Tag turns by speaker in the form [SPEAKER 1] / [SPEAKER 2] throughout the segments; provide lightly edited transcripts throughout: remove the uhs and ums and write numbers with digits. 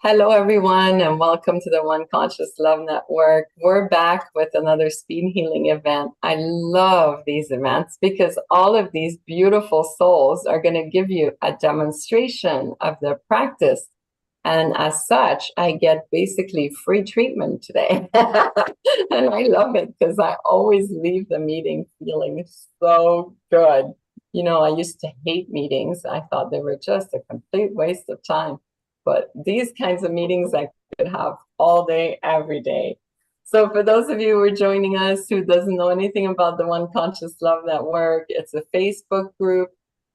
[SPEAKER 1] Hello, everyone, and welcome to the One Conscious Love Network. We're back with another speed healing event. I love these events because all of these beautiful souls are going to give you a demonstration of their practice. And as such, I get basically free treatment today. And I love it because I always leave the meeting feeling so good. You know, I used to hate meetings. I thought they were just a complete waste of time. But these kinds of meetings I could have all day, every day. So for those of you who are joining us who doesn't know anything about the One Conscious Love Network, it's a Facebook group.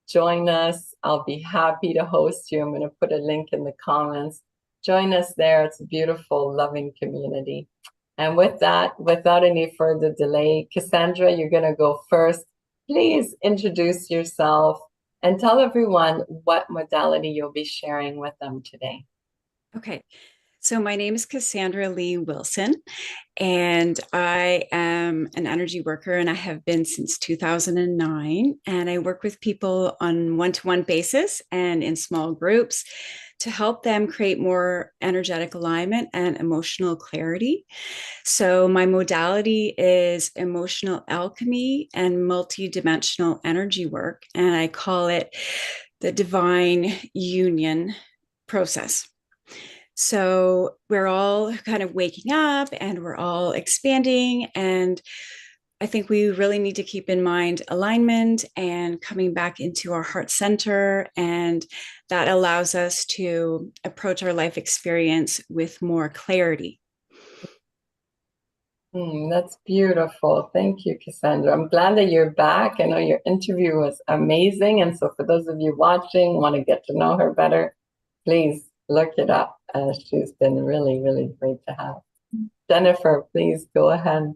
[SPEAKER 1] Join us. I'll be happy to host you. I'm going to put a link in the comments. Join us there. It's a beautiful, loving community. And with that, without any further delay, Cassandra, you're going to go first. Please introduce yourself and tell everyone what modality you'll be sharing with them today.
[SPEAKER 2] Okay, so my name is Cassandra Lee Wilson, and I am an energy worker, and I have been since 2009. And I work with people on one-to-one basis and in small groups to help them create more energetic alignment and emotional clarity. So my modality is emotional alchemy and multidimensional energy work, and I call it the divine union process. So we're all kind of waking up and we're all expanding. And I think we really need to keep in mind alignment and coming back into our heart center. And that allows us to approach our life experience with more clarity.
[SPEAKER 1] That's beautiful. Thank you, Cassandra. I'm glad that you're back. I know your interview was amazing. And so for those of you watching, want to get to know her better, please look it up. She's been really, really great to have. Jennifer, please go ahead.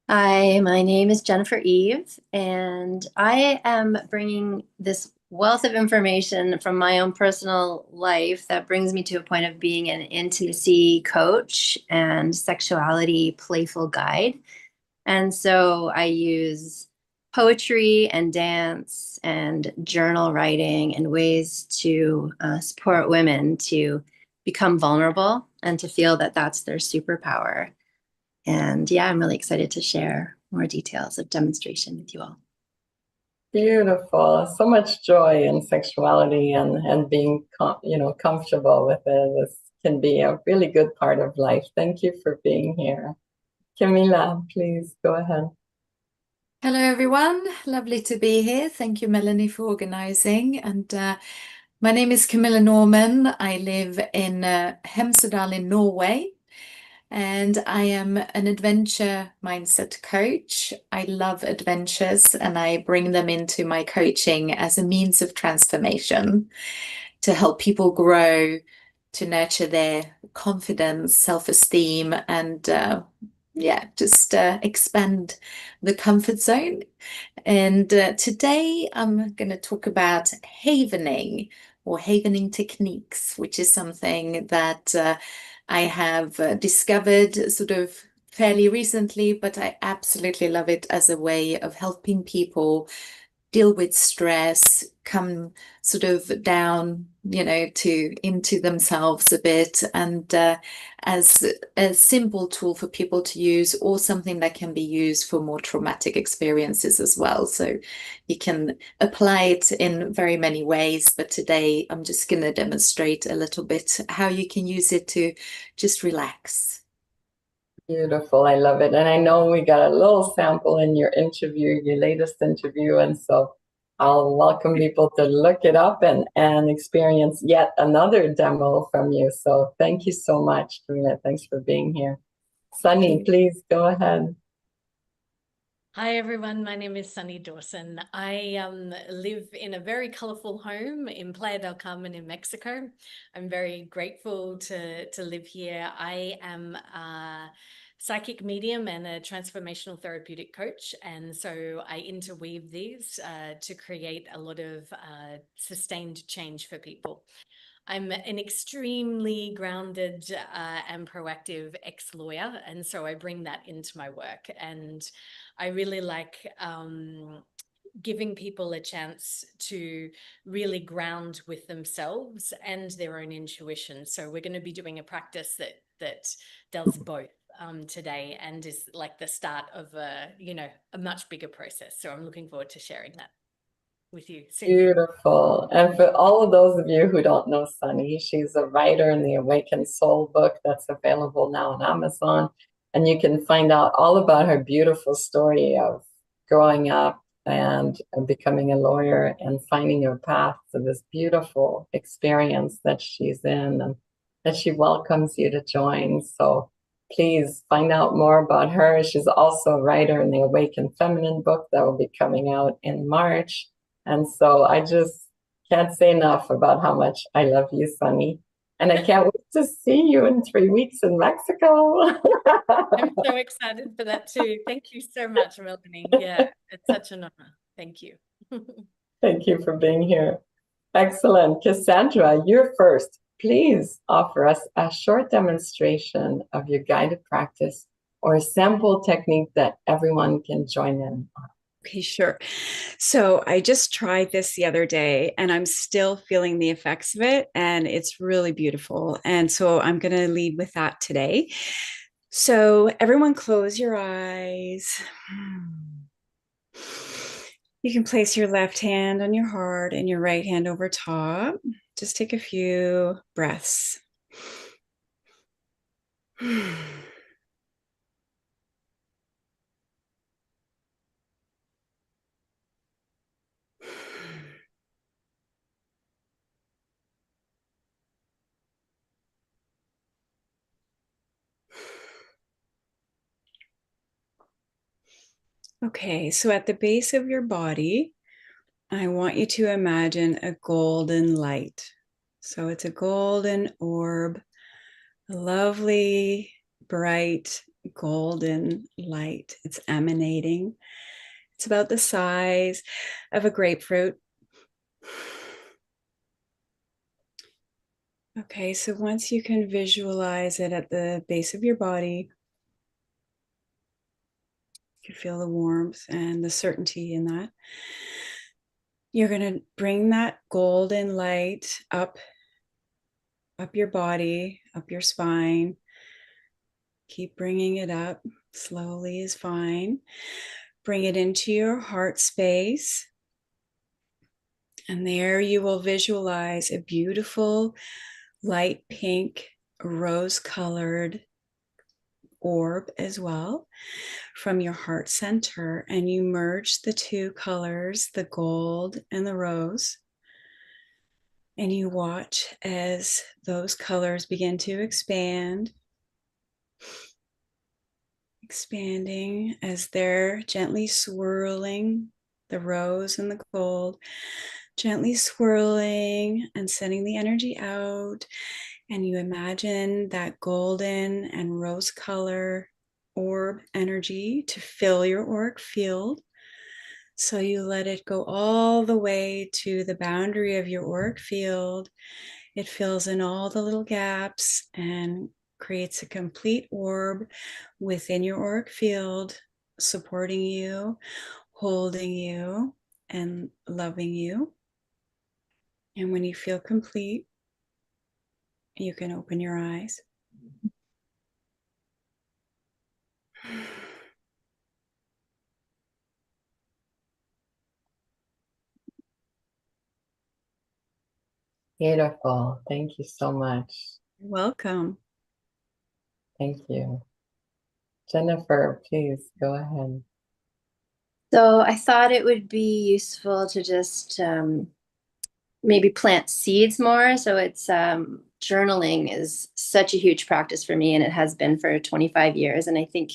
[SPEAKER 3] Hi, my name is Jennifer Eve, and I am bringing this wealth of information from my own personal life that brings me to a point of being an intimacy coach and sexuality playful guide. And so I use poetry and dance and journal writing and ways to support women to become vulnerable and to feel that that's their superpower. And yeah, I'm really excited to share more details of demonstration with you all.
[SPEAKER 1] Beautiful. So much joy in sexuality and being comfortable with it. This can be a really good part of life. Thank you for being here. Camila, please go ahead.
[SPEAKER 4] Hello, everyone. Lovely to be here. Thank you, Melanie, for organizing. And my name is Camilla Norman. I live in Hemsedal in Norway, and I am an adventure mindset coach. I love adventures, and I bring them into my coaching as a means of transformation to help people grow, to nurture their confidence, self-esteem, and just expand the comfort zone. And today I'm going to talk about havening or havening techniques, which is something that I have discovered sort of fairly recently, but I absolutely love it as a way of helping people deal with stress, come sort of down, to into themselves a bit, and as a simple tool for people to use, or something that can be used for more traumatic experiences as well. So you can apply it in very many ways, but today I'm just going to demonstrate a little bit how you can use it to just relax.
[SPEAKER 1] Beautiful. I love it. And I know we got a little sample in your interview, your latest interview. And so I'll welcome people to look it up and experience yet another demo from you. So thank you so much, Camila. Thanks for being here. Sunny, please go ahead.
[SPEAKER 5] Hi everyone, my name is Sunny Dawson. I live in a very colorful home in Playa del Carmen in Mexico. I'm very grateful to live here. I am a psychic medium and a transformational therapeutic coach, and so I interweave these to create a lot of sustained change for people. I'm an extremely grounded and proactive ex-lawyer, and so I bring that into my work. And I really like giving people a chance to really ground with themselves and their own intuition. So we're going to be doing a practice that does both today, and is like the start of a much bigger process. So I'm looking forward to sharing that with you soon.
[SPEAKER 1] Beautiful. And for all of those of you who don't know Sunny, she's a writer in the Awakened Soul book that's available now on Amazon. And you can find out all about her beautiful story of growing up and becoming a lawyer and finding her path to this beautiful experience that she's in, and that she welcomes you to join. So please find out more about her. She's also a writer in the Awakened Feminine book that will be coming out in March. And so I just can't say enough about how much I love you, Sunny. And I can't wait to see you in 3 weeks in Mexico.
[SPEAKER 5] I'm so excited for that too. Thank you so much, Melanie. Yeah, it's such an honor. Thank you.
[SPEAKER 1] Thank you for being here. Excellent. Cassandra, you're first. Please offer us a short demonstration of your guided practice or a sample technique that everyone can join in on.
[SPEAKER 2] Okay, sure. So I just tried this the other day and I'm still feeling the effects of it, and it's really beautiful. And so I'm going to lead with that today. So everyone close your eyes. You can place your left hand on your heart and your right hand over top. Just take a few breaths. Okay, so at the base of your body, I want you to imagine a golden light. So it's a golden orb, a lovely, bright, golden light. It's emanating. It's about the size of a grapefruit. Okay, so once you can visualize it at the base of your body, you can feel the warmth and the certainty in that. You're going to bring that golden light up your body, up your spine. Keep bringing it up. Slowly is fine. Bring it into your heart space. And there you will visualize a beautiful light pink, rose-colored orb as well from your heart center. And you merge the two colors, the gold and the rose. And you watch as those colors begin to expand, expanding as they're gently swirling, the rose and the gold, gently swirling and sending the energy out. And you imagine that golden and rose color orb energy to fill your auric field. So you let it go all the way to the boundary of your auric field. It fills in all the little gaps and creates a complete orb within your auric field, supporting you, holding you, and loving you. And when you feel complete, you can open your eyes.
[SPEAKER 1] Beautiful. Thank you so much.
[SPEAKER 2] You're welcome.
[SPEAKER 1] Thank you. Jennifer, please go ahead.
[SPEAKER 3] So I thought it would be useful to just maybe plant seeds more. So it's journaling is such a huge practice for me, and it has been for 25 years. And I think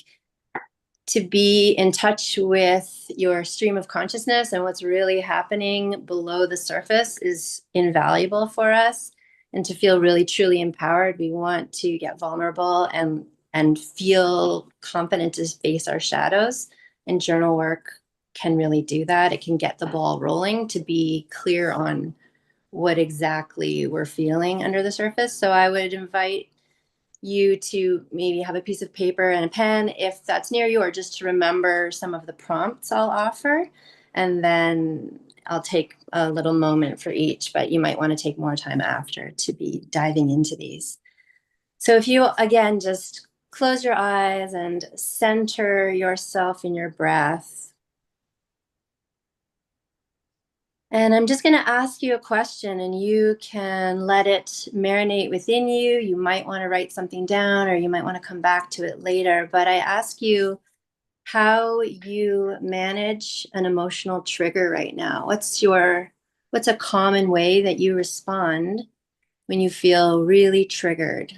[SPEAKER 3] to be in touch with your stream of consciousness and what's really happening below the surface is invaluable for us. And to feel really truly empowered, we want to get vulnerable and feel confident to face our shadows. And journal work can really do that. It can get the ball rolling to be clear on what exactly we're feeling under the surface. So I would invite you to maybe have a piece of paper and a pen if that's near you, or just to remember some of the prompts I'll offer. And then I'll take a little moment for each, but you might want to take more time after to be diving into these. So if you, again, just close your eyes and center yourself in your breath. And I'm just going to ask you a question, and you can let it marinate within you. You might want to write something down, or you might want to come back to it later. But I ask you how you manage an emotional trigger right now. What's a common way that you respond when you feel really triggered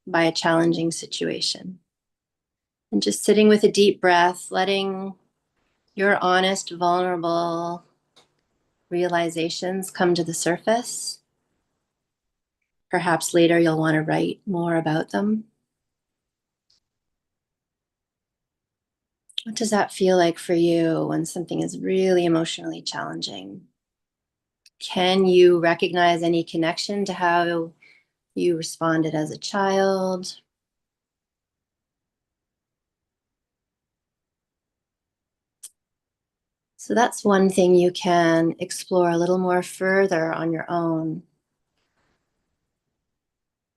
[SPEAKER 3] by a challenging situation? And just sitting with a deep breath, letting your honest, vulnerable realizations come to the surface. Perhaps later you'll want to write more about them. What does that feel like for you when something is really emotionally challenging? Can you recognize any connection to how you responded as a child? So that's one thing you can explore a little more further on your own.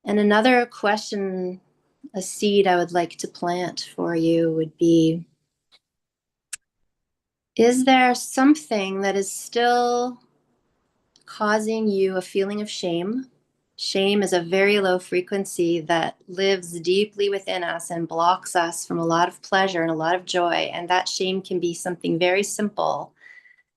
[SPEAKER 3] And another question, a seed I would like to plant for you would be, is there something that is still causing you a feeling of shame? Shame is a very low frequency that lives deeply within us and blocks us from a lot of pleasure and a lot of joy. And that shame can be something very simple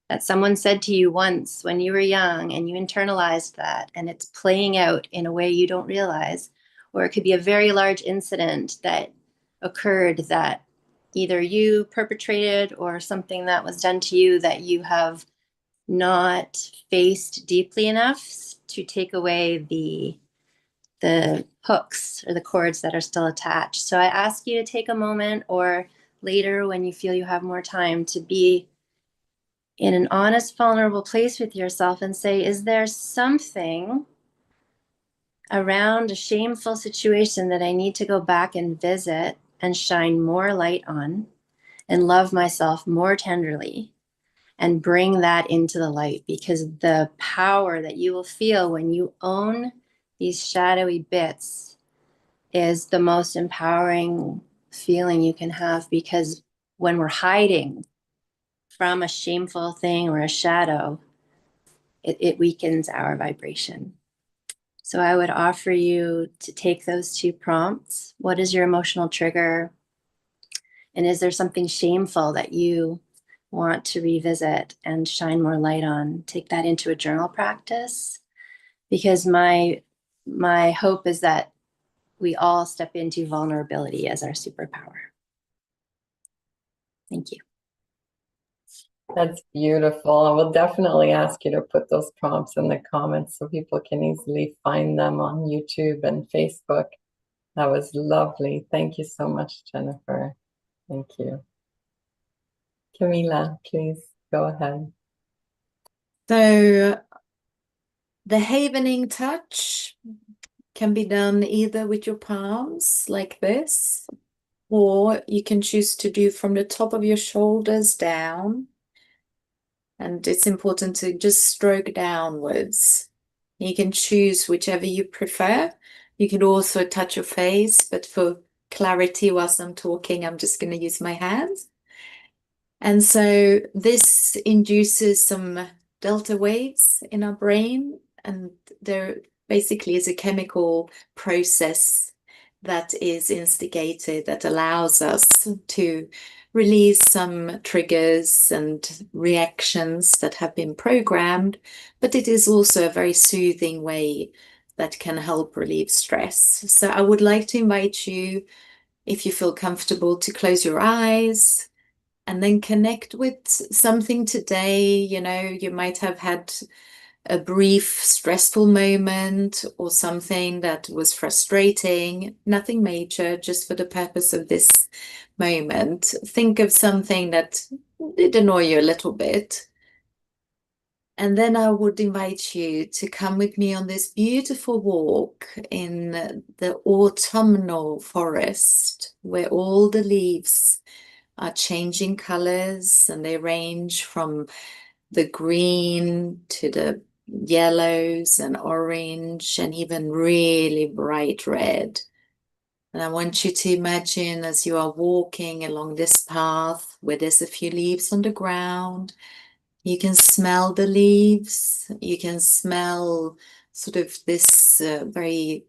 [SPEAKER 3] that someone said to you once when you were young, and you internalized that, and it's playing out in a way you don't realize. Or it could be a very large incident that occurred that either you perpetrated or something that was done to you that you have not faced deeply enough to take away the hooks or the cords that are still attached. So I ask you to take a moment, or later when you feel you have more time, to be in an honest, vulnerable place with yourself and say, is there something around a shameful situation that I need to go back and visit and shine more light on and love myself more tenderly and bring that into the light? Because the power that you will feel when you own these shadowy bits is the most empowering feeling you can have, because when we're hiding from a shameful thing or a shadow, it weakens our vibration. So I would offer you to take those two prompts. What is your emotional trigger? And is there something shameful that you want to revisit and shine more light on? Take that into a journal practice, because my hope is that we all step into vulnerability as our superpower. Thank you.
[SPEAKER 1] That's beautiful. I will definitely ask you to put those prompts in the comments so people can easily find them on YouTube and Facebook. That was lovely. Thank you so much, Jennifer. Thank you. Camilla, please go ahead.
[SPEAKER 4] So the havening touch can be done either with your palms like this, or you can choose to do from the top of your shoulders down. And it's important to just stroke downwards. You can choose whichever you prefer. You can also touch your face, but for clarity whilst I'm talking, I'm just going to use my hands. And so this induces some delta waves in our brain, and there basically is a chemical process that is instigated that allows us to release some triggers and reactions that have been programmed, but it is also a very soothing way that can help relieve stress. So I would like to invite you, if you feel comfortable, to close your eyes and then connect with something today. You know, you might have had a brief stressful moment or something that was frustrating, nothing major, just for the purpose of this moment. Think of something that did annoy you a little bit. And then I would invite you to come with me on this beautiful walk in the autumnal forest, where all the leaves are changing colors, and they range from the green to the yellows and orange and even really bright red. And I want you to imagine as you are walking along this path where there's a few leaves on the ground, you can smell the leaves, you can smell sort of this very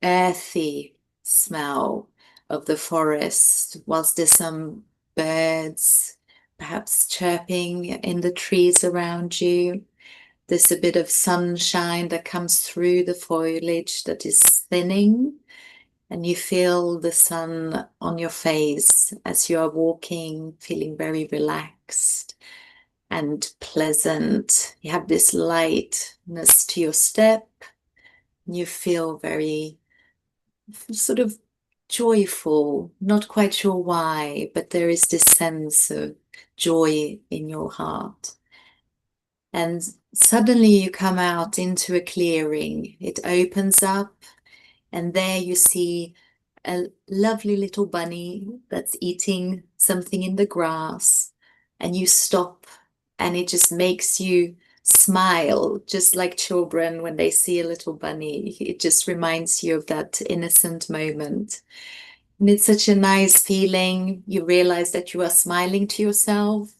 [SPEAKER 4] earthy smell of the forest, whilst there's some birds perhaps chirping in the trees around you. There's a bit of sunshine that comes through the foliage that is thinning, and you feel the sun on your face as you are walking, feeling very relaxed and pleasant. You have this lightness to your step. You feel very sort of joyful, not quite sure why, but there is this sense of joy in your heart. And suddenly you come out into a clearing. It opens up, and there you see a lovely little bunny that's eating something in the grass, and you stop, and it just makes you smile, just like children when they see a little bunny. It just reminds you of that innocent moment. And it's such a nice feeling. You realize that you are smiling to yourself,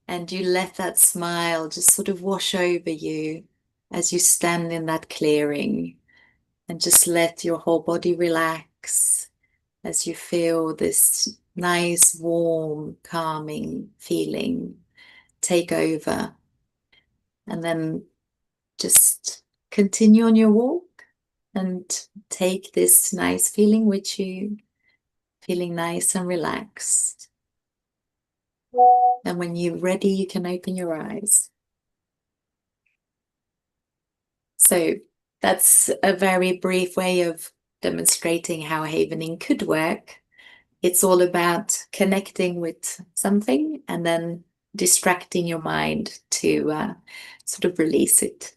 [SPEAKER 4] and you let that smile just sort of wash over you as you stand in that clearing, and just let your whole body relax as you feel this nice, warm, calming feeling take over. And then just continue on your walk and take this nice feeling with you, feeling nice and relaxed. And when you're ready, you can open your eyes. So that's a very brief way of demonstrating how havening could work. It's all about connecting with something and then distracting your mind to sort of release it.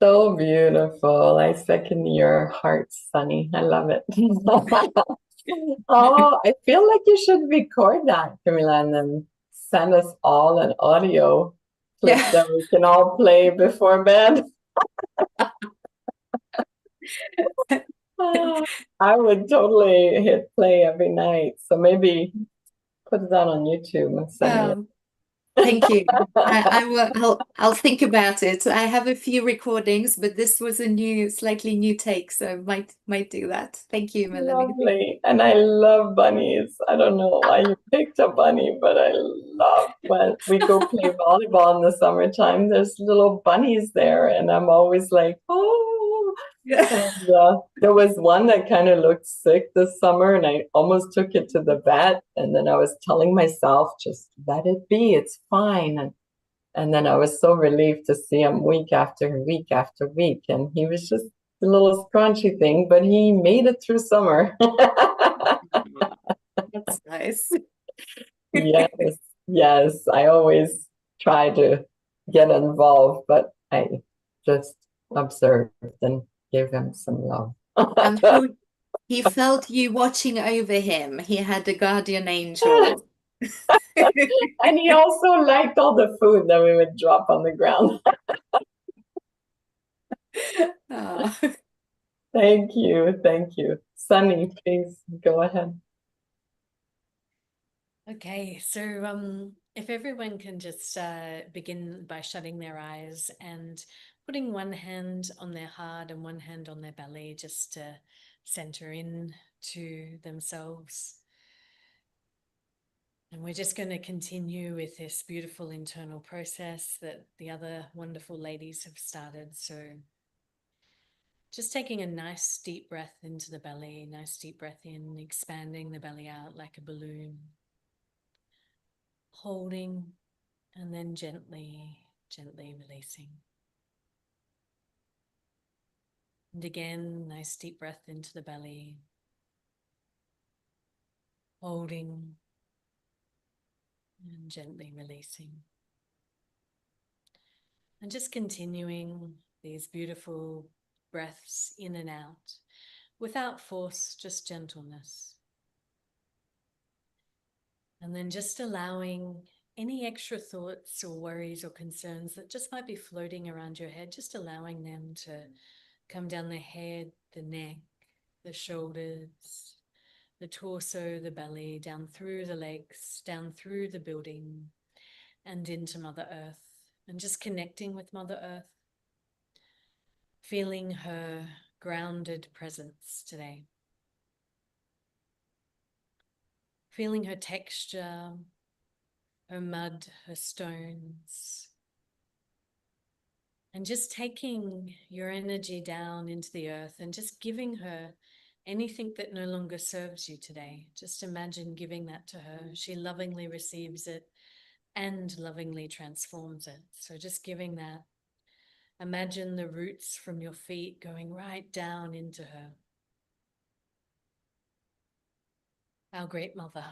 [SPEAKER 1] So beautiful. I second your heart, Sunny. I love it. Oh, I feel like you should record that, Camilla, and then send us all an audio clip
[SPEAKER 4] Yeah.
[SPEAKER 1] that we can all play before bed. I would totally hit play every night. So maybe put that on YouTube and send me it.
[SPEAKER 4] Thank you. I will. I'll think about it. I have a few recordings, but this was a slightly new take, so might do that. Thank you, Melanie.
[SPEAKER 1] Lovely. And I love bunnies. I don't know why you picked a bunny, but I love when we go play volleyball in the summertime. There's little bunnies there, and I'm always like, oh. And there was one that kind of looked sick this summer, and I almost took it to the vet. And then I was telling myself, just let it be, it's fine. And then I was so relieved to see him week after week after week. And he was just a little scrunchy thing, but he made it through summer.
[SPEAKER 4] That's nice.
[SPEAKER 1] Yes, yes. I always try to get involved, but I just observed and gave him some love.
[SPEAKER 4] I'm sure he felt you watching over him. He had a guardian angel.
[SPEAKER 1] And he also liked all the food that we would drop on the ground.
[SPEAKER 4] Oh.
[SPEAKER 1] Thank you. Thank you. Sunny, please go ahead.
[SPEAKER 5] Okay, so if everyone can just begin by shutting their eyes and putting one hand on their heart and one hand on their belly, just to center in to themselves. And we're just going to continue with this beautiful internal process that the other wonderful ladies have started. So just taking a nice deep breath into the belly, nice deep breath in, expanding the belly out like a balloon. Holding and then gently, gently releasing. And again, nice deep breath into the belly. Holding and gently releasing. And just continuing these beautiful breaths in and out without force, just gentleness. And then just allowing any extra thoughts or worries or concerns that just might be floating around your head, just allowing them to come down the head, the neck, the shoulders, the torso, the belly, down through the legs, down through the building and into Mother Earth. And just connecting with Mother Earth, feeling her grounded presence today. Feeling her texture, her mud, her stones. And just taking your energy down into the earth and just giving her anything that no longer serves you today. Just imagine giving that to her. She lovingly receives it and lovingly transforms it. So just giving that. Imagine the roots from your feet going right down into her. Our great mother.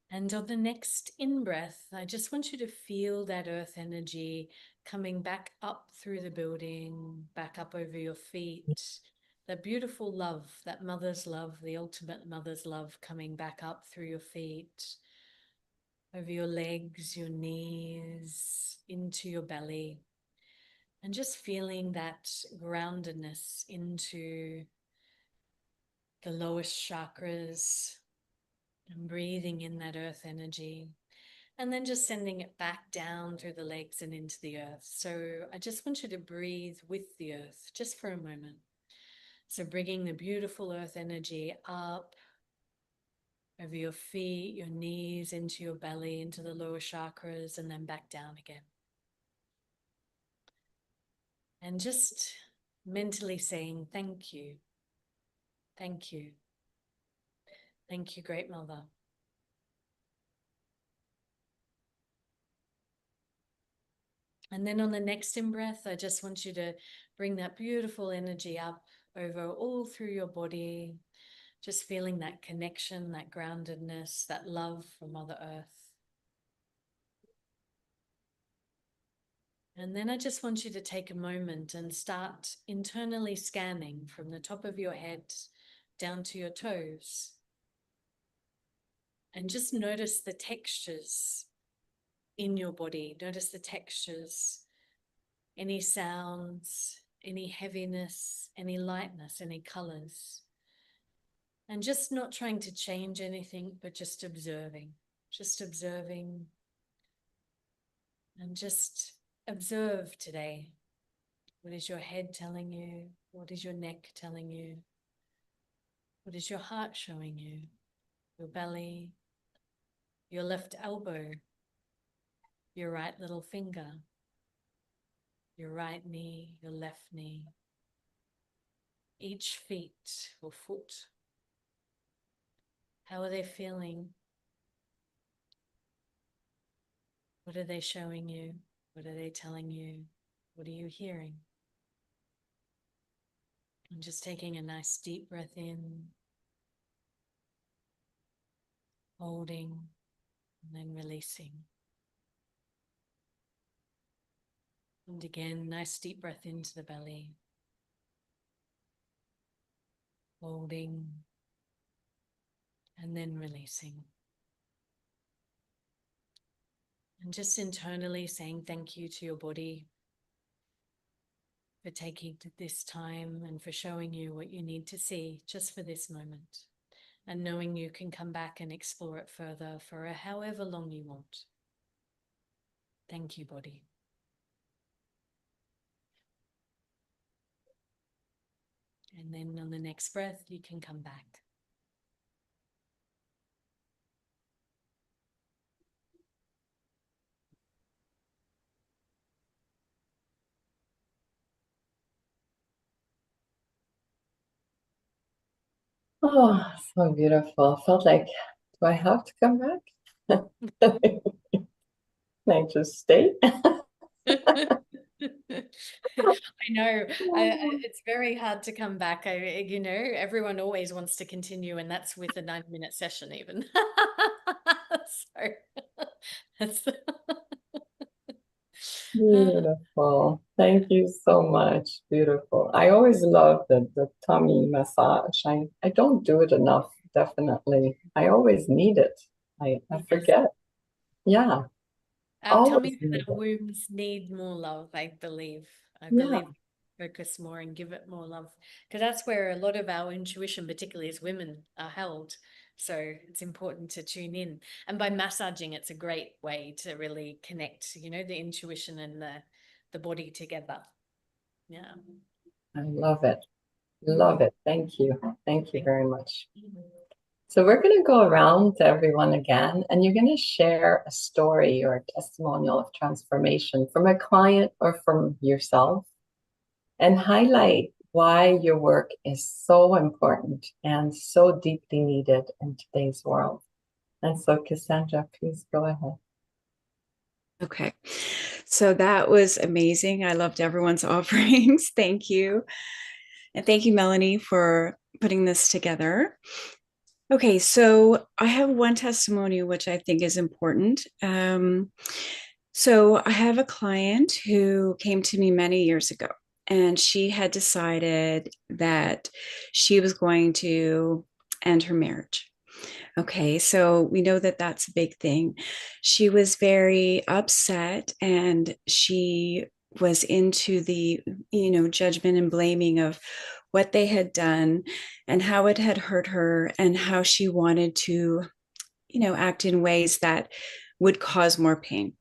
[SPEAKER 5] And on the next in-breath, I just want you to feel that earth energy coming back up through the building, back up over your feet. That beautiful love, that mother's love, the ultimate mother's love coming back up through your feet, over your legs, your knees, into your belly. And just feeling that groundedness into the lowest chakras, and breathing in that earth energy, and then just sending it back down through the legs and into the earth. So I just want you to breathe with the earth just for a moment. So bringing the beautiful earth energy up over your feet, your knees, into your belly, into the lower chakras, and then back down again. And just mentally saying, thank you. Thank you. Thank you, Great Mother. And then on the next in-breath, I just want you to bring that beautiful energy up over all through your body, just feeling that connection, that groundedness, that love for Mother Earth. And then I just want you to take a moment and start internally scanning from the top of your head down to your toes. And just notice the textures in your body. Notice the textures, any sounds, any heaviness, any lightness, any colors. And just not trying to change anything, but just observing. Just observing. And just observe today. What is your head telling you? What is your neck telling you? What is your heart showing you? Your belly, your left elbow, your right little finger, your right knee, your left knee, each feet or foot. How are they feeling? What are they showing you? What are they telling you? What are you hearing? And just taking a nice deep breath in, holding, and then releasing. And again, nice deep breath into the belly, holding, and then releasing. And just internally saying thank you to your body for taking this time and for showing you what you need to see just for this moment. And knowing you can come back and explore it further for however long you want. Thank you, body. And then on the next breath, you can come back.
[SPEAKER 1] Oh, so beautiful. Felt like, do I have to come back? Can I just stay?
[SPEAKER 5] I know. It's very hard to come back. Everyone always wants to continue, and that's with a 9-minute session even. So that's
[SPEAKER 1] Beautiful. Thank you so much. Beautiful. I always love the tummy massage. I don't do it enough, definitely. I always need it. I
[SPEAKER 5] Yes.
[SPEAKER 1] forget. Yeah,
[SPEAKER 5] Our
[SPEAKER 1] always
[SPEAKER 5] tummies and
[SPEAKER 1] need
[SPEAKER 5] our
[SPEAKER 1] it.
[SPEAKER 5] wombs need more love, I believe. I
[SPEAKER 1] Yeah,
[SPEAKER 5] believe focus more and give it more love because that's where a lot of our intuition, particularly as women, are held. So it's important to tune in. And by massaging, it's a great way to really connect, the intuition and the body together. Yeah.
[SPEAKER 1] I love it. Love it. Thank you. Thank you
[SPEAKER 5] Thank
[SPEAKER 1] very much.
[SPEAKER 5] you.
[SPEAKER 1] So we're going to go around to everyone again, and you're going to share a story or a testimonial of transformation from a client or from yourself, and highlight why your work is so important and so deeply needed in today's world. And so, Cassandra, please go ahead.
[SPEAKER 2] Okay. So that was amazing. I loved everyone's offerings. Thank you. And thank you, Melanie, for putting this together. Okay, so I have one testimony which I think is important. So I have a client who came to me many years ago, and she had decided that she was going to end her marriage. Okay, so we know that that's a big thing. She was very upset, and she was into the, judgment and blaming of what they had done and how it had hurt her and how she wanted to, act in ways that would cause more pain.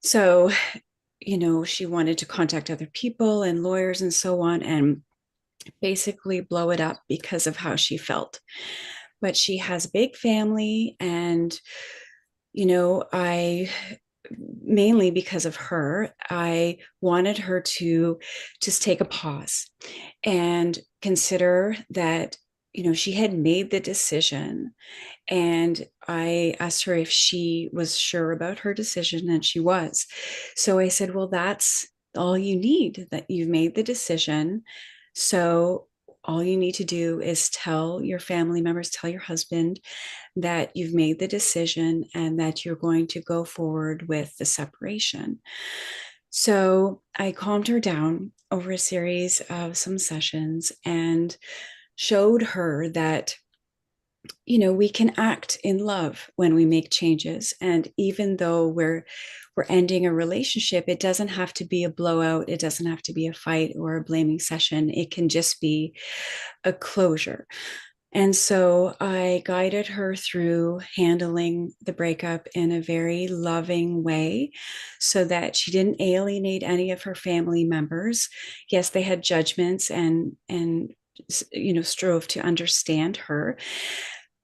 [SPEAKER 2] So, she wanted to contact other people and lawyers and so on and basically blow it up because of how she felt. But she has a big family, and I mainly because of her, I wanted her to just take a pause and consider that she had made the decision. And I asked her if she was sure about her decision, and she was. So I said, well, that's all you need, that you've made the decision. So all you need to do is tell your family members, tell your husband that you've made the decision and that you're going to go forward with the separation. So I calmed her down over a series of some sessions and showed her that we can act in love when we make changes, and even though we're ending a relationship, it doesn't have to be a blowout, it doesn't have to be a fight or a blaming session, it can just be a closure. And so I guided her through handling the breakup in a very loving way so that she didn't alienate any of her family members. Yes, they had judgments and strove to understand her,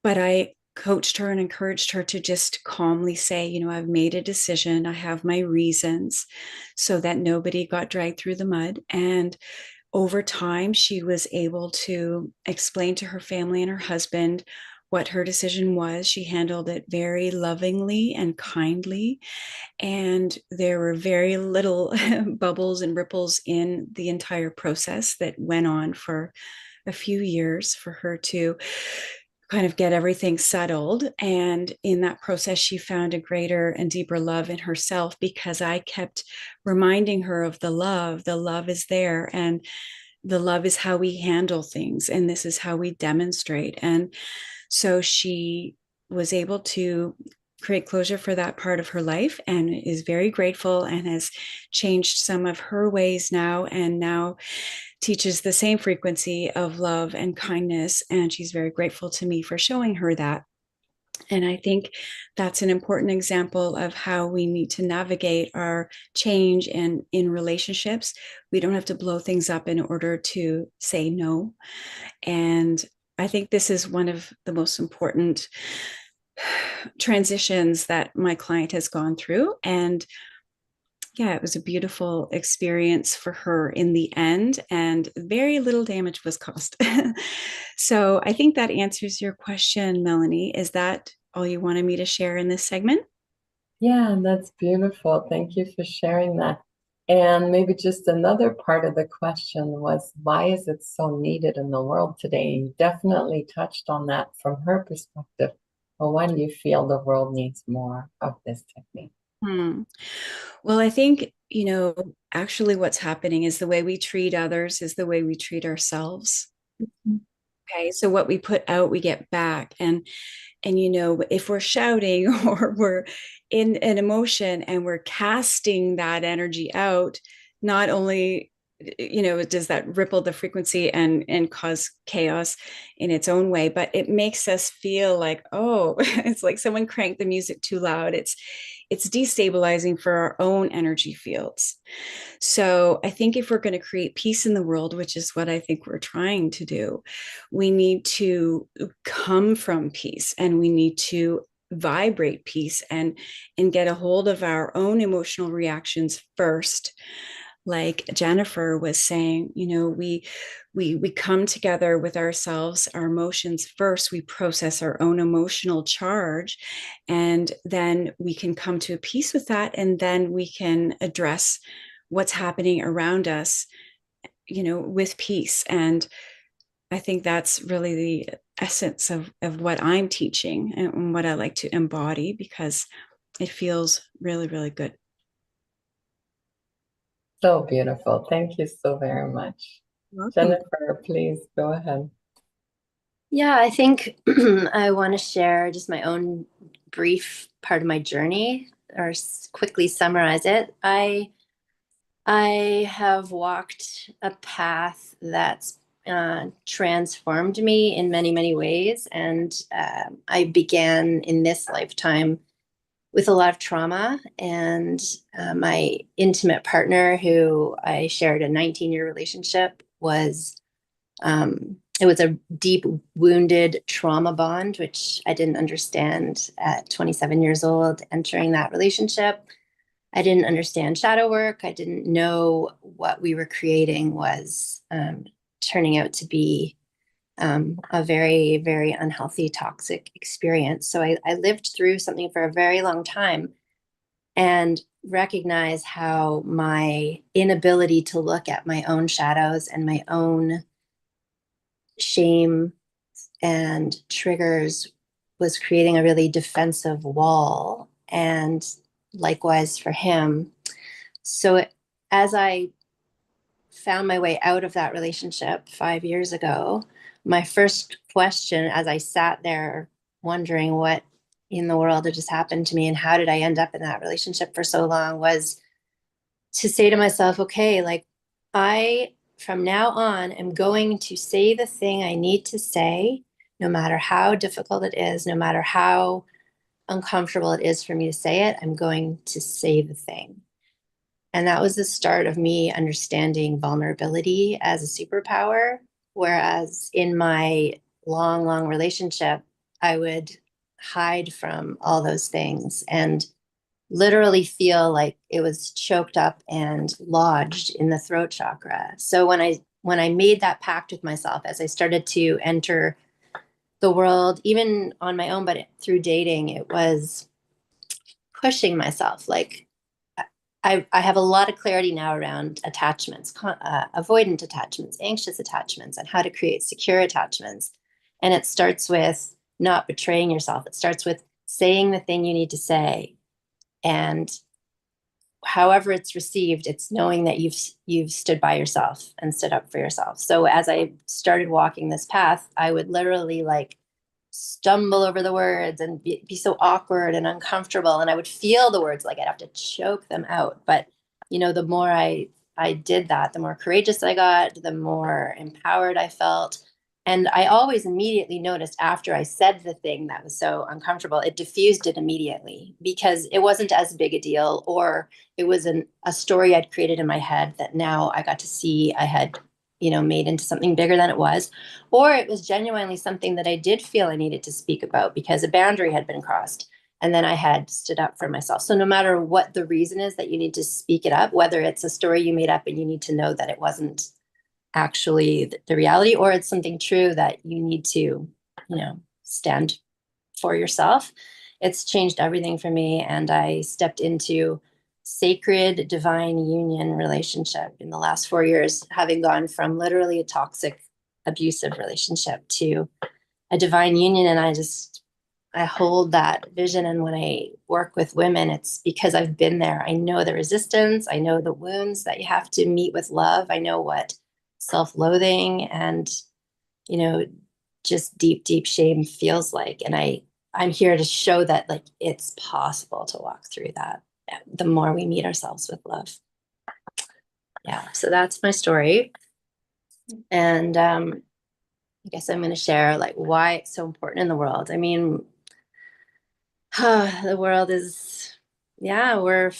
[SPEAKER 2] but I coached her and encouraged her to just calmly say, I've made a decision, I have my reasons, so that nobody got dragged through the mud. And over time, she was able to explain to her family and her husband what her decision was. She handled it very lovingly and kindly. And there were very little bubbles and ripples in the entire process that went on for a few years for her to kind of get everything settled. And in that process, she found a greater and deeper love in herself because I kept reminding her of the love. The love is there, and the love is how we handle things, and this is how we demonstrate. And so she was able to create closure for that part of her life and is very grateful and has changed some of her ways now, and now teaches the same frequency of love and kindness. And she's very grateful to me for showing her that. And I think that's an important example of how we need to navigate our change and in relationships. We don't have to blow things up in order to say no. And I think this is one of the most important transitions that my client has gone through. And yeah, it was a beautiful experience for her in the end, and very little damage was caused. So I think that answers your question, Melanie. Is that all you wanted me to share in this segment?
[SPEAKER 1] Yeah, that's beautiful. Thank you for sharing that. And maybe just another part of the question was, why is it so needed in the world today? You definitely touched on that from her perspective. Well, why do you feel the world needs more of this technique?
[SPEAKER 2] Hmm. Well, I think, actually what's happening is the way we treat others is the way we treat ourselves. Okay. So what we put out, we get back. And if we're shouting or we're in an emotion and we're casting that energy out, not only does that ripple the frequency and cause chaos in its own way, but it makes us feel like, oh, it's like someone cranked the music too loud. It's destabilizing for our own energy fields. So I think if we're going to create peace in the world, which is what I think we're trying to do, we need to come from peace, and we need to vibrate peace and get a hold of our own emotional reactions first. Like Jennifer was saying, we come together with ourselves, our emotions first. We process our own emotional charge, and then we can come to a peace with that, and then we can address what's happening around us, with peace. And I think that's really the essence of what I'm teaching and what I like to embody, because it feels really, really good.
[SPEAKER 1] So beautiful. Thank you so very much.
[SPEAKER 2] Welcome.
[SPEAKER 1] Jennifer, please go ahead.
[SPEAKER 3] Yeah, I think I want to share just my own brief part of my journey, or quickly summarize it. I have walked a path that's transformed me in many, many ways. And I began in this lifetime with a lot of trauma. And my intimate partner, who I shared a 19-year relationship, it was a deep wounded trauma bond, which I didn't understand at 27 years old entering that relationship. I didn't understand shadow work. I didn't know what we were creating was turning out to be a very, very unhealthy, toxic experience. So I lived through something for a very long time and recognize how my inability to look at my own shadows and my own shame and triggers was creating a really defensive wall. And likewise for him. So as I found my way out of that relationship 5 years ago, my first question as I sat there wondering what in the world had just happened to me and how did I end up in that relationship for so long, was to say to myself, okay, like I, from now on, am going to say the thing I need to say, no matter how difficult it is, no matter how uncomfortable it is for me to say it, I'm going to say the thing. And that was the start of me understanding vulnerability as a superpower. Whereas in my long, long relationship, I would hide from all those things and literally feel like it was choked up and lodged in the throat chakra. So when I made that pact with myself, as I started to enter the world, even on my own, but through dating, it was pushing myself. Like I have a lot of clarity now around attachments, avoidant attachments, anxious attachments, and how to create secure attachments. And it starts with not betraying yourself. It starts with saying the thing you need to say. And however it's received, it's knowing that you've stood by yourself and stood up for yourself. So as I started walking this path, I would literally like stumble over the words and be so awkward and uncomfortable. And I would feel the words like I'd have to choke them out. But, the more I did that, the more courageous I got, the more empowered I felt. And I always immediately noticed after I said the thing that was so uncomfortable, it diffused it immediately because it wasn't as big a deal, or it was a story I'd created in my head that now I got to see I had made into something bigger than it was, or it was genuinely something that I did feel I needed to speak about because a boundary had been crossed and then I had stood up for myself. So no matter what the reason is that you need to speak it up, whether it's a story you made up and you need to know that it wasn't actually the reality, or it's something true that you need to, stand for yourself, it's changed everything for me. And I stepped into sacred divine union relationship in the last 4 years, having gone from literally a toxic abusive relationship to a divine union. And I just I hold that vision. And when I work with women, it's because I've been there. I know the resistance. I know the wounds that you have to meet with love. I know what self-loathing and, you know, just deep, deep shame feels like. And I'm here to show that like it's possible to walk through that the more we meet ourselves with love. Yeah. So that's my story. And I guess I'm going to share like why it's so important in the world. I mean, the world is, yeah, we're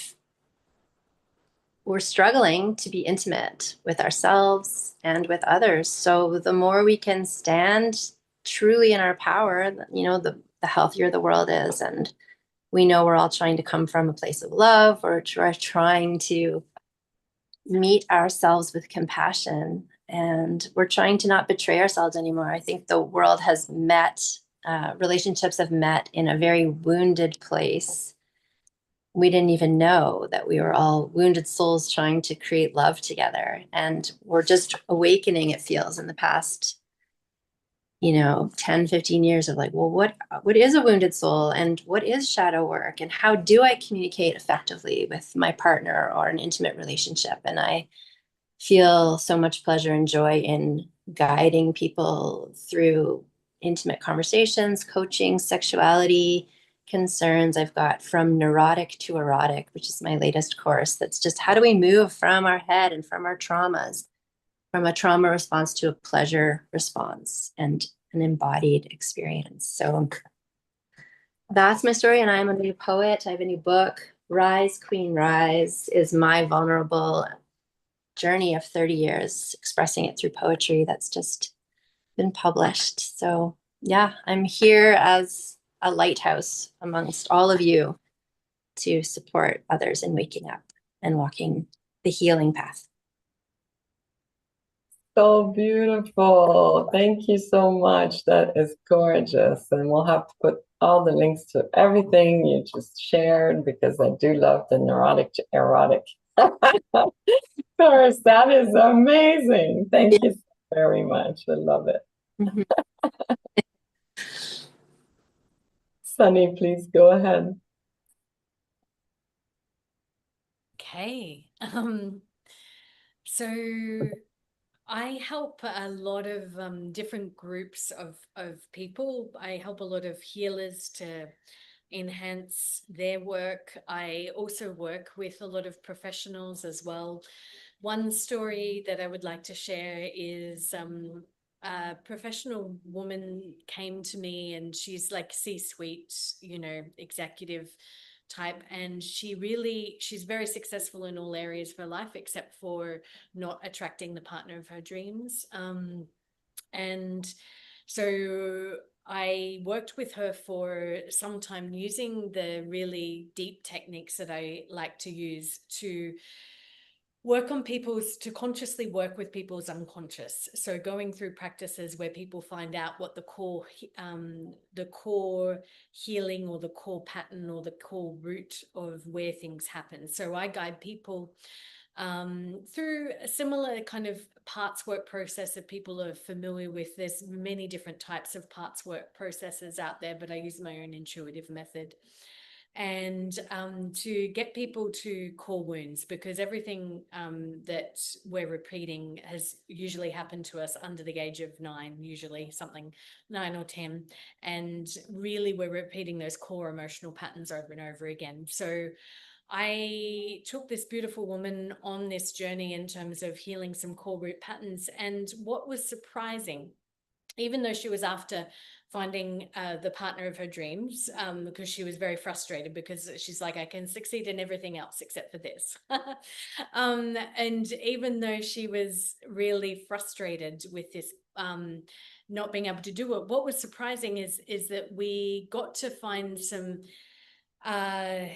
[SPEAKER 3] struggling to be intimate with ourselves and with others. So the more we can stand truly in our power, you know, the healthier the world is. And we know we're all trying to come from a place of love, or trying to meet ourselves with compassion. And we're trying to not betray ourselves anymore. I think the world has met, relationships have met in a very wounded place. We didn't even know that we were all wounded souls trying to create love together. And we're just awakening, it feels, in the past, 10, 15 years of like, well, what is a wounded soul, and what is shadow work, and how do I communicate effectively with my partner or an intimate relationship? And I feel so much pleasure and joy in guiding people through intimate conversations, coaching, sexuality concerns. I've got From Neurotic to Erotic, which is my latest course. That's just how do we move from our head and from our traumas, from a trauma response to a pleasure response and an embodied experience. So that's my story. And I'm a new poet. I have a new book. Rise, Queen, Rise is my vulnerable journey of 30 years, expressing it through poetry that's just been published. So yeah, I'm here as a lighthouse amongst all of you to support others in waking up and walking the healing path.
[SPEAKER 1] So beautiful. Thank you so much. That is gorgeous. And we'll have to put all the links to everything you just shared, because I do love the neurotic to erotic. Course, that is amazing. Thank you so very much. I love it. Sunny, please go ahead.
[SPEAKER 5] Okay. So I help a lot of different groups of people. I help a lot of healers to enhance their work. I also work with a lot of professionals as well. One story that I would like to share is a professional woman came to me, and she's like C-suite, executive type, and she's very successful in all areas of her life except for not attracting the partner of her dreams. And so I worked with her for some time using the really deep techniques that I like to use to work on to consciously work with people's unconscious. So going through practices where people find out what the core healing, or the core pattern, or the core root of where things happen. So I guide people through a similar kind of parts work process that people are familiar with. There's many different types of parts work processes out there, but I use my own intuitive method. And to get people to core wounds, because everything that we're repeating has usually happened to us under the age of 9, usually something 9 or 10. And really we're repeating those core emotional patterns over and over again. So I took this beautiful woman on this journey in terms of healing some core root patterns. And what was surprising, even though she was after finding the partner of her dreams, because she was very frustrated, because she's like, I can succeed in everything else except for this. And even though she was really frustrated with this, not being able to do it, what was surprising is that we got to find some a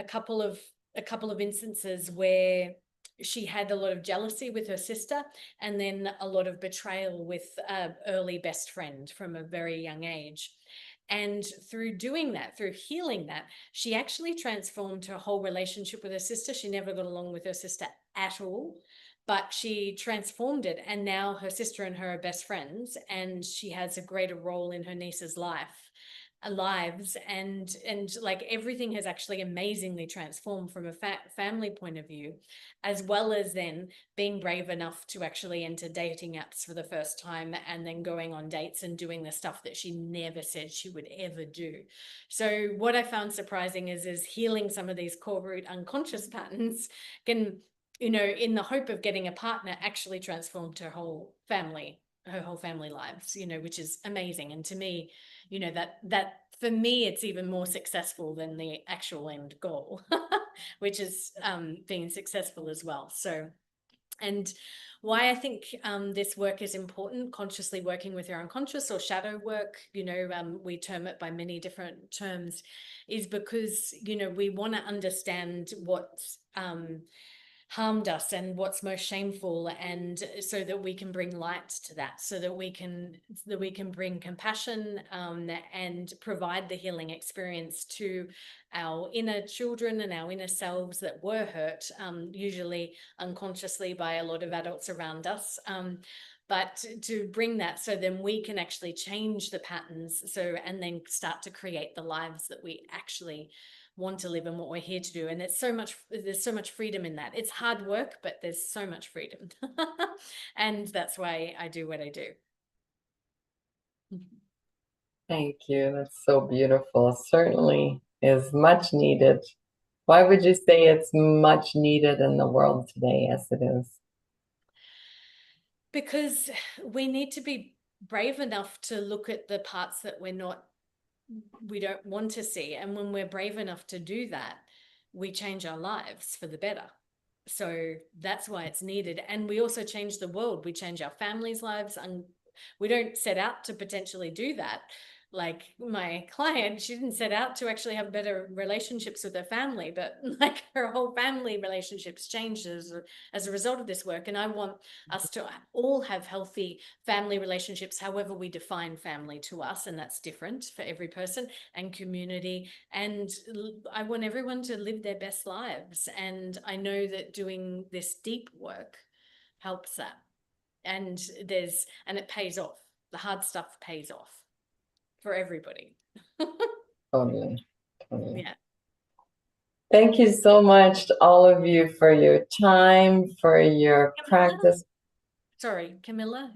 [SPEAKER 5] couple of instances where she had a lot of jealousy with her sister, and then a lot of betrayal with an early best friend from a very young age. And through doing that, through healing that, she actually transformed her whole relationship with her sister. She never got along with her sister at all. but she transformed it, and now her sister and her are best friends, and she has a greater role in her niece's lives, and like everything has actually amazingly transformed from a family point of view, as well as then being brave enough to actually enter dating apps for the first time, and then going on dates and doing the stuff that she never said she would ever do. So what I found surprising is healing some of these core root unconscious patterns can, you know, in the hope of getting a partner, actually transformed her whole family lives, you know, which is amazing. And to me, you know, that for me, it's even more successful than the actual end goal, which is being successful as well. So, and why I think this work is important, consciously working with your unconscious, or shadow work, you know, we term it by many different terms, is because, you know, we want to understand what's harmed us and what's most shameful, and so that we can bring light to that, so that we can bring compassion and provide the healing experience to our inner children and our inner selves that were hurt, usually unconsciously, by a lot of adults around us, but to bring that, so then we can actually change the patterns, so, and then start to create the lives that we actually want to live and what we're here to do. And there's so much freedom in that. It's hard work, but there's so much freedom. And that's why I do what I do.
[SPEAKER 1] Thank you. That's so beautiful. Certainly is much needed. Why would you say it's much needed in the world today as it is?
[SPEAKER 5] Because we need to be brave enough to look at the parts that we don't want to see. And when we're brave enough to do that, we change our lives for the better. So that's why it's needed. And we also change the world. We change our families' lives. And we don't set out to potentially do that. Like my client, she didn't set out to actually have better relationships with her family, but like her whole family relationships changed as a result of this work. And I want us to all have healthy family relationships, however we define family to us, and that's different for every person, and community. And I want everyone to live their best lives. And I know that doing this deep work helps that. And it pays off. The hard stuff pays off for everybody.
[SPEAKER 1] Totally.
[SPEAKER 5] Yeah.
[SPEAKER 1] Thank you so much to all of you for your time, for your practice.
[SPEAKER 5] Sorry, Camilla.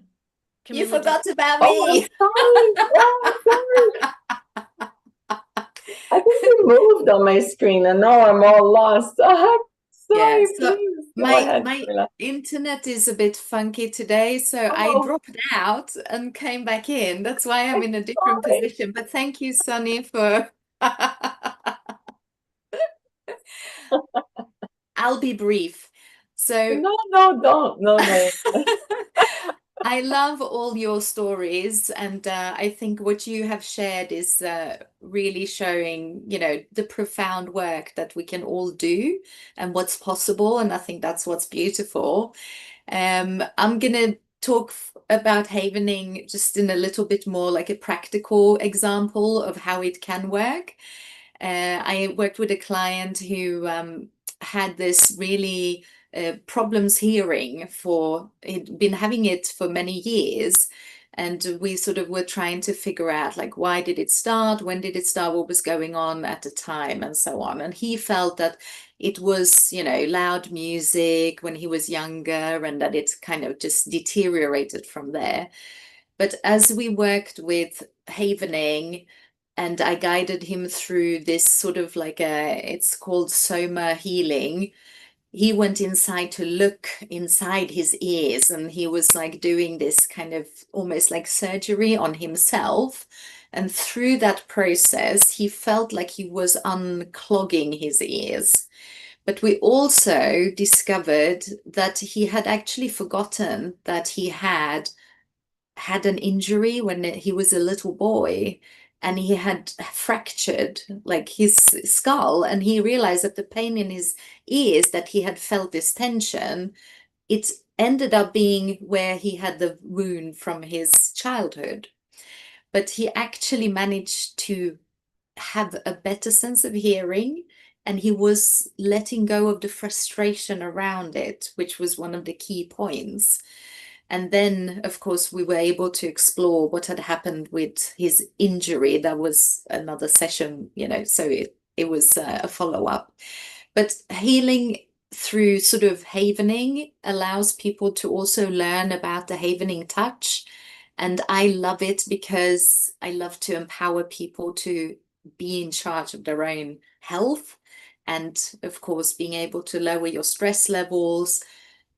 [SPEAKER 3] You forgot about
[SPEAKER 1] Oh,
[SPEAKER 3] me.
[SPEAKER 1] I'm sorry. I think you moved on my screen and now I'm all lost. Sorry,
[SPEAKER 3] Yeah, so
[SPEAKER 1] please go
[SPEAKER 3] my
[SPEAKER 1] ahead, Camilla.
[SPEAKER 4] internet is a bit funky today, so I dropped out and came back in. That's why I'm in a different
[SPEAKER 1] Sorry.
[SPEAKER 4] position. But thank you, Sunny, for I'll be brief. So
[SPEAKER 1] don't. No.
[SPEAKER 4] I love all your stories, and I think what you have shared is really showing, you know, the profound work that we can all do and what's possible. And I think that's what's beautiful. I'm gonna talk about havening just in a little bit more like a practical example of how it can work. I worked with a client who had this really problems hearing he'd been having it for many years, and we sort of were trying to figure out like, why did it start, when did it start, what was going on at the time, and so on. And he felt that it was, you know, loud music when he was younger, and that it kind of just deteriorated from there. But as we worked with havening, and I guided him through this sort of like it's called soma healing. He went inside to look inside his ears, and he was like doing this kind of almost like surgery on himself. And through that process, he felt like he was unclogging his ears. But we also discovered that he had actually forgotten that he had an injury when he was a little boy, and he had fractured like his skull, and he realized that the pain in his ears, that he had felt this tension, it ended up being where he had the wound from his childhood. But he actually managed to have a better sense of hearing and he was letting go of the frustration around it, which was one of the key points. And then, of course, we were able to explore what had happened with his injury. That was another session, so it was a follow-up. But healing through sort of havening allows people to also learn about the havening touch. And I love it because I love to empower people to be in charge of their own health. And of course, being able to lower your stress levels,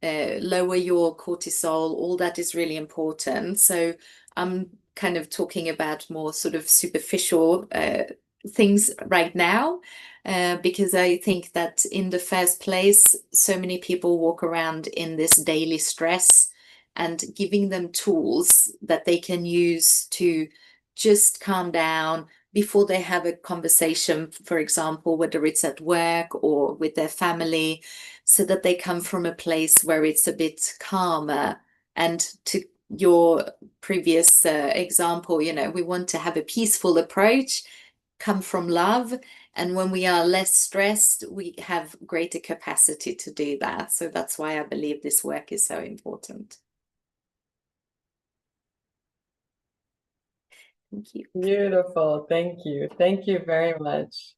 [SPEAKER 4] lower your cortisol, all that is really important. So I'm kind of talking about more sort of superficial things right now, because I think that in the first place, so many people walk around in this daily stress, and giving them tools that they can use to just calm down before they have a conversation, for example, whether it's at work or with their family, so that they come from a place where it's a bit calmer. And to your previous example, we want to have a peaceful approach, come from love. And when we are less stressed, we have greater capacity to do that. So that's why I believe this work is so important. Thank you.
[SPEAKER 1] Beautiful. Thank you. Thank you very much.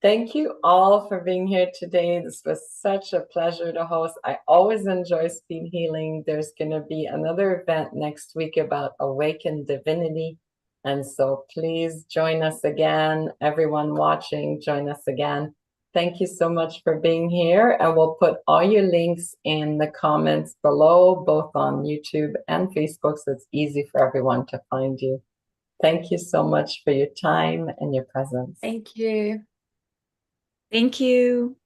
[SPEAKER 1] Thank you all for being here today. This was such a pleasure to host. I always enjoy speed healing. There's going to be another event next week about awakened divinity. And so please join us again. Everyone watching, join us again. Thank you so much for being here. And we'll put all your links in the comments below, both on YouTube and Facebook, so it's easy for everyone to find you. Thank you so much for your time and your presence.
[SPEAKER 4] Thank you.
[SPEAKER 2] Thank you.